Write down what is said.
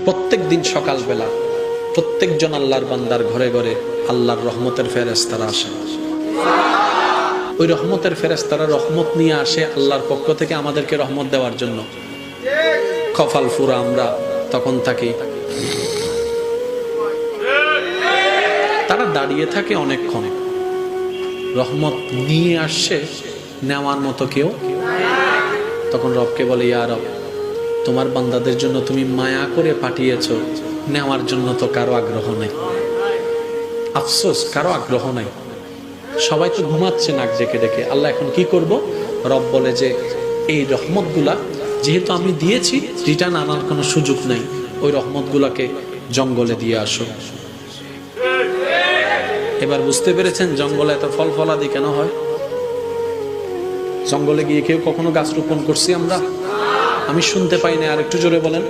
প্রত্যেক দিন সকালবেলা প্রত্যেকজন আল্লাহর বান্দার ঘরে ঘরে আল্লাহর রহমতের ফেরেশতারা আসে। ওই রহমতের ফেরেশতারা রহমত নিয়ে আসে আল্লাহর পক্ষ থেকে আমাদেরকে রহমত দেওয়ার জন্য। কপাল ফুরা আমরা তখন থাকি। তারা দাঁড়িয়ে থাকে অনেকক্ষণ, রহমত নিয়ে আসছে, নেওয়ার মতো কেউ। তখন রবকে বলে, ইয়া রব, তোমার বান্দাদের জন্য তুমি মায়া করে পাঠিয়েছো, নেওয়ার জন্য তো কারো আগ্রহ নেই। আফসোস, কারো আগ্রহ নাই। সবাই তো ঘুমাচ্ছে নাক ডেকে ডেকে। আল্লাহ এখন কি করব? রব বলে যে এই রহমতগুলা যেহেতু আমি দিয়েছি, রিটার্ন আনার কোনো সুযোগ নেই, ওই রহমতগুলাকে জঙ্গলে দিয়ে আসো। এবার বুঝতে পেরেছেন জঙ্গলে এত ফল ফলাদি কেন হয়? জঙ্গলে গিয়ে কেউ কখনো গাছ রোপণ করছি আমরা? আমি শুনতে পাই না, আর একটু জোরে বলেন।